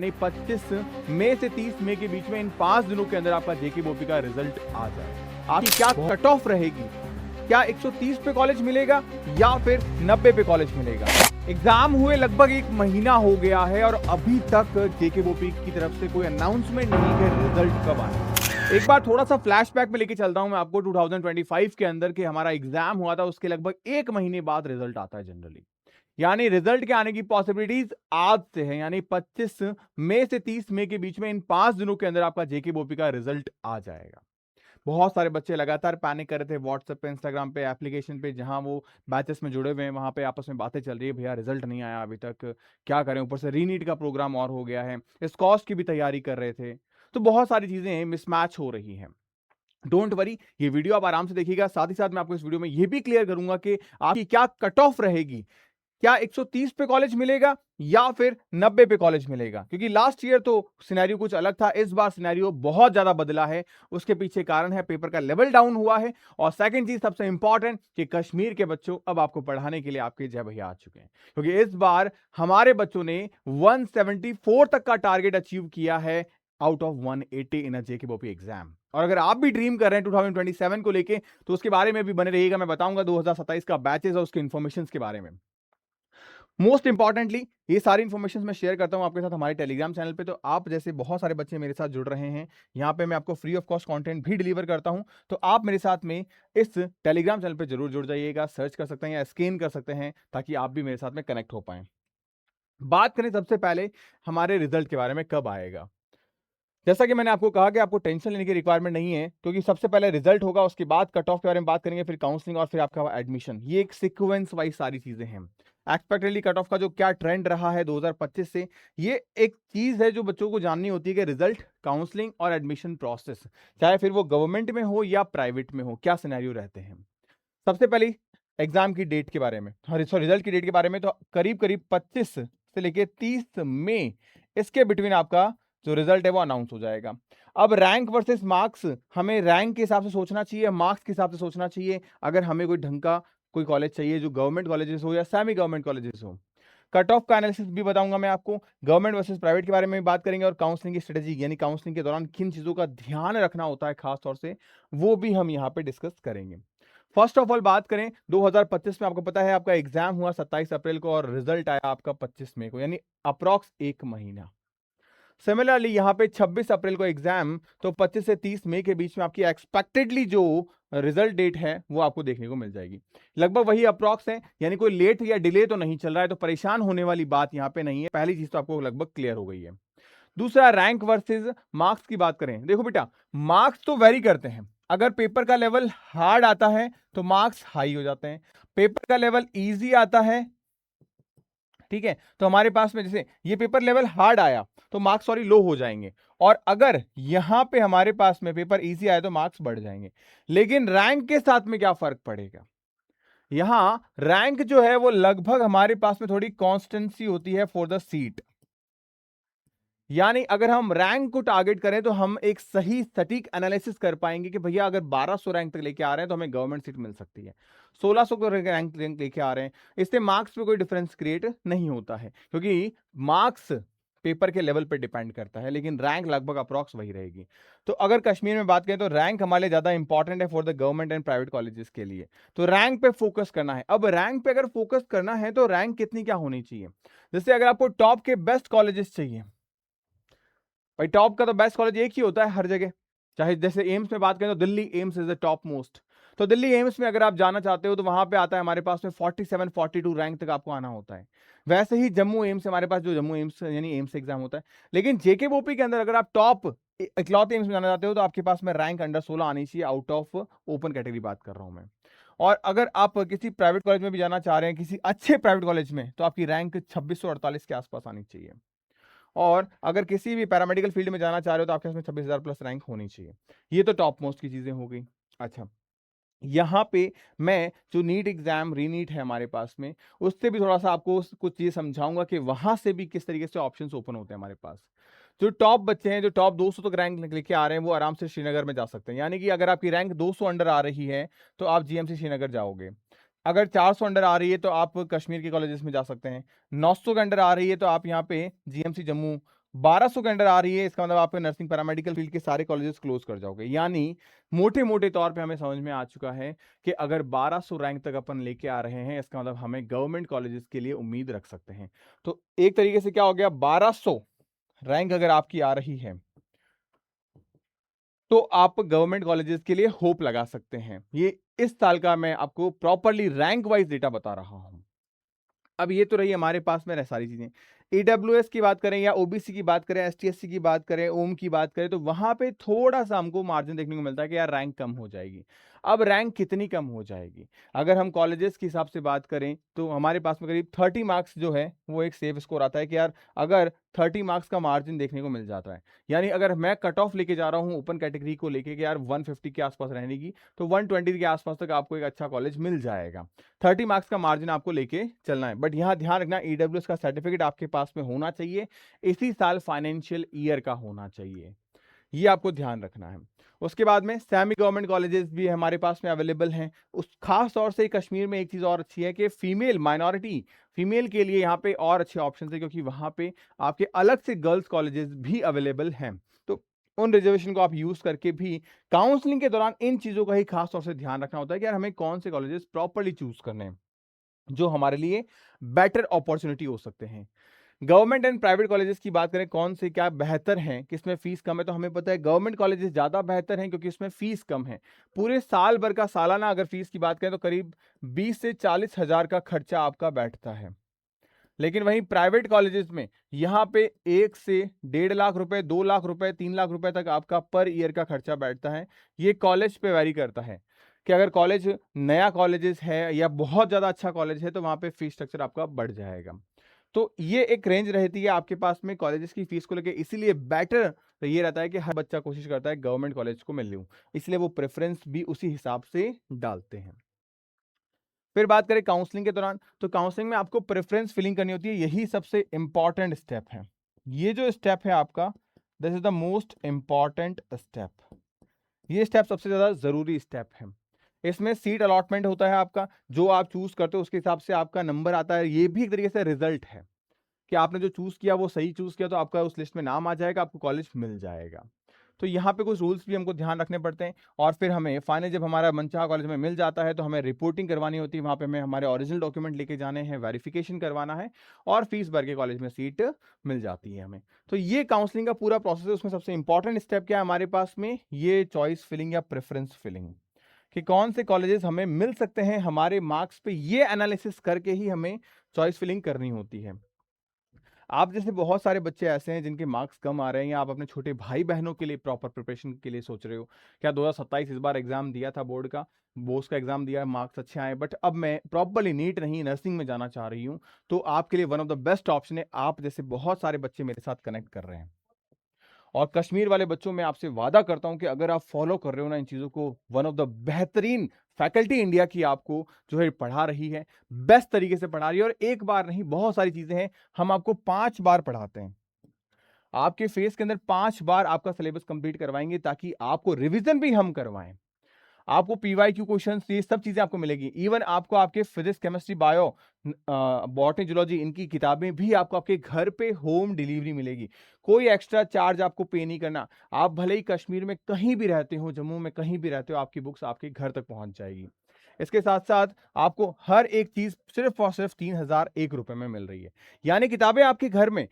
नहीं 25 मई से 30 मई के बीच में इन 5 दिनों के अंदर आपका जेके बोपी का रिजल्ट आ जाए। आपकी क्या कट ऑफ रहेगी? क्या 130 पे कॉलेज मिलेगा या फिर 90 पे कॉलेज मिलेगा? एग्जाम हुए लगभग 1 महीना हो गया है और अभी तक जेके बोपी की तरफ से कोई अनाउंसमेंट नहीं कि रिजल्ट कब आए। एक बार थोड़ा सा फ्लैशबैक में लेके चलता हूं मैं आपको 2025 के अंदर के हमारा एग्जाम हुआ था, उसके लगभग 1 महीने बाद रिजल्ट आता है जनरली। यानी रिजल्ट के आने की पॉसिबिलिटीज आज से है, यानी 25 मई से 30 मई के बीच में इन 5 दिनों के अंदर आपका जेके बोपी का रिजल्ट आ जाएगा। बहुत सारे बच्चे लगातार पैनिक कर रहे थे व्हाट्सएप पे, इंस्टाग्राम पे, एप्लीकेशन पे, जहां वो बैचेस में जुड़े हुए हैं वहां पे आपस में बातें चल रही है, भैया रिजल्ट नहीं आया अभी तक, क्या करें? ऊपर से रीनीट का प्रोग्राम और हो गया है, इस कॉस्ट की भी तैयारी कर रहे थे। तो बहुत सारी चीजें मिसमैच हो रही हैं। डोंट वरी, ये वीडियो आप आराम से देखिएगा। साथ ही साथ मैं आपको इस वीडियो में ये भी क्लियर करूंगा कि आपकी क्या कट ऑफ रहेगी। क्या 130 पे कॉलेज मिलेगा या फिर 90 पे कॉलेज मिलेगा? क्योंकि लास्ट ईयर तो सिनेरियो कुछ अलग था, इस बार सिनेरियो बहुत ज्यादा बदला है। उसके पीछे कारण है पेपर का लेवल डाउन हुआ है, और सेकंड चीज सबसे इंपॉर्टेंट कि कश्मीर के बच्चों अब आपको पढ़ाने के लिए आपके जय भैया आ चुके हैं। क्योंकि इस बार हमारे बच्चों ने 174 तक का टारगेट अचीव किया है out of 180 in a JK Bopi exam. और अगर आप भी ड्रीम कर रहे हैं 2027 को लेके, तो उसके बारे में भी बने रहिएगा। मैं बताऊंगा 2027 का बैचेस और उसके इन्फॉर्मेशन के बारे में। मोस्ट इंपॉर्टेंटली ये सारी इन्फॉर्मेशन मैं शेयर करता हूं आपके साथ हमारे टेलीग्राम चैनल पे। तो आप जैसे बहुत सारे बच्चे मेरे साथ जुड़ रहे हैं, यहाँ पे मैं आपको फ्री ऑफ कॉस्ट कंटेंट भी डिलीवर करता हूं। तो आप मेरे साथ में इस टेलीग्राम चैनल पे जरूर जुड़ जाइएगा, सर्च कर सकते हैं या स्कैन कर सकते हैं, ताकि आप भी मेरे साथ में कनेक्ट हो पाए। बात करें सबसे पहले हमारे रिजल्ट के बारे में, कब आएगा। जैसा कि मैंने आपको कहा कि आपको टेंशन लेने की रिक्वायरमेंट नहीं है, क्योंकि सबसे पहले रिजल्ट होगा, उसके बाद कट ऑफ के बारे में बात करेंगे, फिर काउंसलिंग और फिर आपका एडमिशन। ये एक सीक्वेंस वाइज सारी चीजें हैं। एक्सपेक्टेडली कट ऑफ का जो क्या ट्रेंड रहा है 2025 से, ये एक चीज है जो बच्चों को जाननी होती है कि रिजल्ट, काउंसलिंग और एडमिशन प्रोसेस, चाहे फिर वो गवर्नमेंट में हो या प्राइवेट में हो, क्या सिनेरियो रहते हैं। सबसे पहले एग्जाम की डेट के बारे में, सॉरी रिजल्ट की डेट के बारे में, तो करीब करीब 25 से लेके 30 मई इसके बिटवीन आपका जो रिजल्ट है वो अनाउंस हो जाएगा। अब रैंक वर्सेस मार्क्स, हमें रैंक के हिसाब से सोचना चाहिए, मार्क्स के हिसाब से सोचना चाहिए, अगर हमें कोई ढंग का कोई कॉलेज चाहिए जो गवर्नमेंट कॉलेजेस हो या सेमी गवर्नमेंट कॉलेजेस हो। कट ऑफ का एनालिसिस भी बताऊंगा मैं आपको, गवर्नमेंट वर्सेस प्राइवेट के बारे में भी बात करेंगे, और काउंसलिंग की स्ट्रेटेजी, यानी काउंसलिंग के दौरान किन चीजों का ध्यान रखना होता है खास तौर से, वो भी हम यहाँ पे डिस्कस करेंगे। फर्स्ट ऑफ ऑल बात करें 2025 में, आपको पता है आपका एग्जाम हुआ 27 अप्रैल को और रिजल्ट आया आपका 25 मई को, यानी अप्रॉक्स 1 महीना। सिमिलरली यहाँ पे 26 अप्रैल को एग्जाम, तो 25 से 30 मई के बीच में आपकी एक्सपेक्टेडली जो रिजल्ट डेट है वो आपको देखने को मिल जाएगी। लगभग वही अप्रॉक्स है, यानी कोई लेट या डिले तो नहीं चल रहा है, तो परेशान होने वाली बात यहाँ पे नहीं है। पहली चीज तो आपको लगभग क्लियर हो गई है। दूसरा, रैंक वर्सेस मार्क्स की बात करें। देखो बेटा, मार्क्स तो वेरी करते हैं। अगर पेपर का लेवल हार्ड आता है तो मार्क्स हाई हो जाते हैं, पेपर का लेवल इजी आता है, ठीक है, तो हमारे पास में जैसे ये पेपर लेवल हार्ड आया तो मार्क्स सॉरी लो हो जाएंगे, और अगर यहां पे हमारे पास में पेपर इजी आया तो मार्क्स बढ़ जाएंगे। लेकिन रैंक के साथ में क्या फर्क पड़ेगा? यहां रैंक जो है वो लगभग हमारे पास में थोड़ी कॉन्स्टेंसी होती है फॉर द सीट। यानी अगर हम रैंक को टारगेट करें तो हम एक सही सटीक एनालिसिस कर पाएंगे कि भैया अगर 1200 रैंक तक लेके आ रहे हैं तो हमें गवर्नमेंट सीट मिल सकती है, 1600 को रैंक लेके आ रहे हैं, इससे मार्क्स पे कोई डिफरेंस क्रिएट नहीं होता है, क्योंकि मार्क्स पेपर के लेवल पे डिपेंड करता है, लेकिन रैंक लगभग अप्रॉक्स वही रहेगी। तो अगर कश्मीर में बात करें तो रैंक हमारे लिए ज्यादा इंपॉर्टेंट है for the government and private colleges के लिए, तो रैंक पे फोकस करना है। अब रैंक पे अगर फोकस करना है तो रैंक कितनी क्या होनी चाहिए? जैसे अगर आपको टॉप के बेस्ट कॉलेजेस चाहिए, भाई टॉप का तो बेस्ट कॉलेज एक ही होता है हर जगह, चाहे जैसे एम्स में बात करें तो Delhi AIIMS is the top most. तो दिल्ली एम्स में अगर आप जाना चाहते हो तो वहां पे आता है हमारे पास में 47 42 रैंक तक आपको आना होता है। वैसे ही जम्मू एम्स, हमारे पास जो जम्मू एम्स यानी एम्स एग्जाम होता है, लेकिन जेके बोपी के अंदर अगर आप टॉप इकलौते एम्स में जाना चाहते हो तो आपके पास में रैंक अंडर 16 आनी चाहिए, आउट ऑफ ओपन कैटेगरी बात कर रहा हूं मैं। और अगर आप किसी प्राइवेट कॉलेज में भी जाना चाह रहे हैं, किसी अच्छे प्राइवेट कॉलेज में, तो आपकी रैंक 2648 के आसपास आनी चाहिए। और अगर किसी भी पैरामेडिकल फील्ड में जाना चाह रहे हो तो आपके पास में 26,000 प्लस रैंक होनी चाहिए। ये तो टॉप मोस्ट की चीजें हो गई। अच्छा, यहाँ पे मैं जो नीट एग्जाम रीनीट है हमारे पास में, उससे भी थोड़ा सा आपको कुछ चीज समझाऊंगा कि वहां से भी किस तरीके से ऑप्शंस ओपन होते हैं हमारे पास। जो टॉप बच्चे हैं, जो टॉप 200 तक रैंक लेके आ रहे हैं, वो आराम से श्रीनगर में जा सकते हैं। यानी कि अगर आपकी रैंक 200 अंडर आ रही है तो आप जीएमसी श्रीनगर जाओगे। अगर 400 अंडर आ रही है तो आप कश्मीर के कॉलेजेस में जा सकते हैं। 900 के अंडर आ रही है तो आप यहाँ पे जीएमसी जम्मू 1200 के अंडर आ रही है, इसका मतलब आपके नर्सिंग पैरामेडिकल फील्ड के सारे कॉलेजेस क्लोज कर जाओगे। यानी मोटे-मोटे तौर पे हमें समझ में आ चुका है कि अगर 1200 रैंक तक अपन लेके आ रहे हैं, इसका मतलब हमें गवर्नमेंट कॉलेजेस के लिए उम्मीद रख सकते हैं। तो एक तरीके से क्या हो गया, 1200 रैंक अगर आपकी आ रही है, तो आप गवर्नमेंट कॉलेजेस के लिए होप लगा सकते हैं। ये इस साल का मैं आपको प्रॉपर्ली रैंक वाइज डेटा बता रहा हूं। अब ये तो रही हमारे पास में सारी चीजें। ईडब्ल्यूएस की बात करें या ओबीसी की बात करें, एसटीएससी की बात करें, ओम की बात करें, तो वहां पे थोड़ा सा हमको मार्जिन देखने को मिलता है कि यार रैंक कम हो जाएगी। अब रैंक कितनी कम हो जाएगी, अगर हम कॉलेजेस के हिसाब से बात करें तो हमारे पास में करीब 30 मार्क्स जो है वो एक सेफ स्कोर आता है कि यार अगर 30 मार्क्स का मार्जिन देखने को मिल जाता है, यानी अगर मैं कट ऑफ लेके जा रहा हूं ओपन कैटेगरी को लेके कि यार 150 के आसपास रहने की, तो 120 के आसपास तक आपको एक अच्छा कॉलेज मिल जाएगा। 30 मार्क्स का मार्जिन आपको लेके चलना है, बट यहां ध्यान रखना ईडब्ल्यूएस का सर्टिफिकेट आपके पास में होना चाहिए, इसी साल फाइनेंशियल ईयर का होना चाहिए, ये आपको ध्यान रखना है। उसके बाद में सेमी गवर्नमेंट कॉलेजेस भी हमारे पास में अवेलेबल हैं। उस खास तौर से कश्मीर में एक चीज और अच्छी है कि फीमेल माइनॉरिटी, फीमेल के लिए यहाँ पे और अच्छे ऑप्शन है, क्योंकि वहां पे आपके अलग से गर्ल्स कॉलेजेस भी अवेलेबल हैं। तो उन रिजर्वेशन को आप यूज करके भी काउंसलिंग के दौरान इन चीजों का ही खास तौर से ध्यान रखना होता है कि यार हमें कौन से कॉलेजेस प्रॉपरली चूज करने हैं जो हमारे लिए बेटर अपॉर्चुनिटी हो सकते हैं। गवर्नमेंट एंड प्राइवेट कॉलेजेस की बात करें कौन से क्या बेहतर हैं, किसमें फीस कम है, तो हमें पता है गवर्नमेंट कॉलेजेस ज़्यादा बेहतर हैं क्योंकि उसमें फीस कम है। पूरे साल भर का सालाना अगर फीस की बात करें तो करीब 20 से 40 हज़ार का खर्चा आपका बैठता है। लेकिन वहीं प्राइवेट कॉलेजेस में यहाँ पे 1 से 1.5 लाख रुपए, 2 लाख रुपए, 3 लाख रुपए तक आपका पर ईयर का खर्चा बैठता है। ये कॉलेज पे वैरी करता है कि अगर कॉलेज नया कॉलेजेस है या बहुत ज़्यादा अच्छा कॉलेज है तो वहाँ पे फीस स्ट्रक्चर आपका बढ़ जाएगा। तो ये एक रेंज रहती है आपके पास में कॉलेजेस की फीस को लेके, इसीलिए बेटर तो ये रहता है कि हर बच्चा कोशिश करता है गवर्नमेंट कॉलेज को मिल लूं, इसलिए वो प्रेफरेंस भी उसी हिसाब से डालते हैं। फिर बात करें काउंसलिंग के दौरान, तो काउंसलिंग में आपको प्रेफरेंस फिलिंग करनी होती है, यही सबसे इंपॉर्टेंट स्टेप है। ये जो स्टेप है आपका, this is the most important step. ये स्टेप सबसे ज्यादा जरूरी स्टेप है। इसमें सीट अलॉटमेंट होता है आपका, जो आप चूज करते हो उसके हिसाब से आपका नंबर आता है। ये भी एक तरीके से रिजल्ट है कि आपने जो चूज किया वो सही चूज किया, तो आपका उस लिस्ट में नाम आ जाएगा, आपको कॉलेज मिल जाएगा। तो यहाँ पे कुछ रूल्स भी हमको ध्यान रखने पड़ते हैं। और फिर हमें फाइनल जब हमारा मनचाहा कॉलेज में मिल जाता है तो हमें रिपोर्टिंग करवानी होती है, वहाँ पे हमें हमारे ओरिजिनल डॉक्यूमेंट लेके जाने हैं, वेरिफिकेशन करवाना है और फीस भर के कॉलेज में सीट मिल जाती है हमें। तो ये काउंसलिंग का पूरा प्रोसेस है। उसमें सबसे इंपॉर्टेंट स्टेप क्या है हमारे पास में, ये चॉइस फिलिंग या प्रेफरेंस फिलिंग, कि कौन से कॉलेजेस हमें मिल सकते हैं हमारे मार्क्स पे, ये एनालिसिस करके ही हमें चॉइस फिलिंग करनी होती है। आप जैसे बहुत सारे बच्चे ऐसे हैं जिनके मार्क्स कम आ रहे हैं, या आप अपने छोटे भाई बहनों के लिए प्रॉपर प्रिपरेशन के लिए सोच रहे हो, क्या 2027 इस बार एग्जाम दिया था बोर्ड का, बोर्ड्स का एग्जाम दिया, मार्क्स अच्छे आए, बट अब मैं प्रॉपरली नीट नहीं नर्सिंग में जाना चाह रही हूँ, तो आपके लिए one of the best option है। आप जैसे बहुत सारे बच्चे मेरे साथ कनेक्ट कर रहे हैं, और कश्मीर वाले बच्चों में आपसे वादा करता हूं कि अगर आप फॉलो कर रहे हो ना इन चीजों को, वन ऑफ द बेहतरीन फैकल्टी इंडिया की आपको जो है पढ़ा रही है, बेस्ट तरीके से पढ़ा रही है, और एक बार नहीं बहुत सारी चीजें हैं, हम आपको 5 बार पढ़ाते हैं, आपके फेस के अंदर 5 बार आपका सिलेबस कंप्लीट करवाएंगे ताकि आपको रिवीजन भी हम करवाएं। आपको पीवाईक्यू क्वेश्चंस, ये सब चीजें आपको मिलेगी। इवन आपको आपके physics, chemistry, bio, botany, zoology, इनकी किताबें भी आपको आपके घर पे होम डिलीवरी मिलेगी। कोई एक्स्ट्रा चार्ज आपको पे नहीं करना। आप भले ही कश्मीर में कहीं भी रहते हो, जम्मू में कहीं भी रहते हो, आपकी बुक्स आपके घर तक पहुंच जाएगी। इसके साथ साथ आपको हर एक चीज सिर्फ और सिर्फ 3001 रुपए में मिल रही है। यानी किताबें आपके घर में,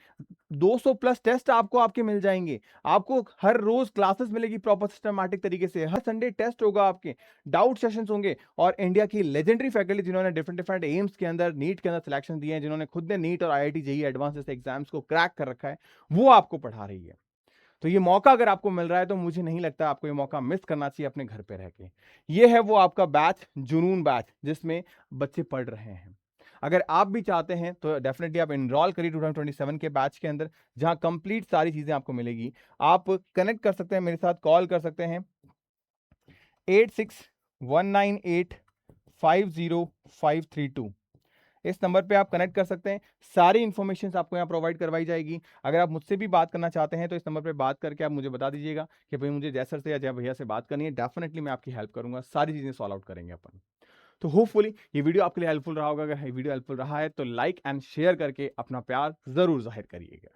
200 प्लस टेस्ट आपको आपके मिल जाएंगे, आपको हर रोज क्लासेस मिलेगी प्रॉपर सिस्टमैटिक तरीके से, हर संडे टेस्ट होगा, आपके डाउट सेशंस होंगे, और इंडिया की लेजेंडरी फैकल्टी जिन्होंने डिफरेंट डिफरेंट एम्स के अंदर, नीट के अंदर सिलेक्शन दिए हैं, जिन्होंने खुद ने नीट और आईआईटी जेईई एडवांस जैसे एग्जाम्स को क्रैक कर रखा है, वो आपको पढ़ा रही है। तो ये मौका अगर आपको मिल रहा है तो मुझे नहीं लगता आपको ये मौका मिस करना चाहिए अपने घर पे रह के। ये है वो आपका बैच, जुनून बैच, जिसमें बच्चे पढ़ रहे हैं। अगर आप भी चाहते हैं तो डेफिनेटली आप एनरोल करिए 2027 के बैच के अंदर, जहां कंप्लीट सारी चीजें आपको मिलेगी। आप कनेक्ट कर सकते हैं मेरे साथ, कॉल कर सकते हैं 8619850532, इस नंबर पे आप कनेक्ट कर सकते हैं। सारी इन्फॉर्मेशन आपको यहाँ प्रोवाइड करवाई जाएगी। अगर आप मुझसे भी बात करना चाहते हैं तो इस नंबर पे बात करके आप मुझे बता दीजिएगा कि भाई मुझे जय सर से या जय भैया से बात करनी है, डेफिनेटली मैं आपकी हेल्प करूंगा, सारी चीजें सॉल्व आउट करेंगे अपन। तो होपफुली ये वीडियो आपके लिए हेल्पफुल रहा होगा। अगर ये वीडियो हेल्पफुल रहा है तो लाइक एंड शेयर करके अपना प्यार जरूर जाहिर करिएगा।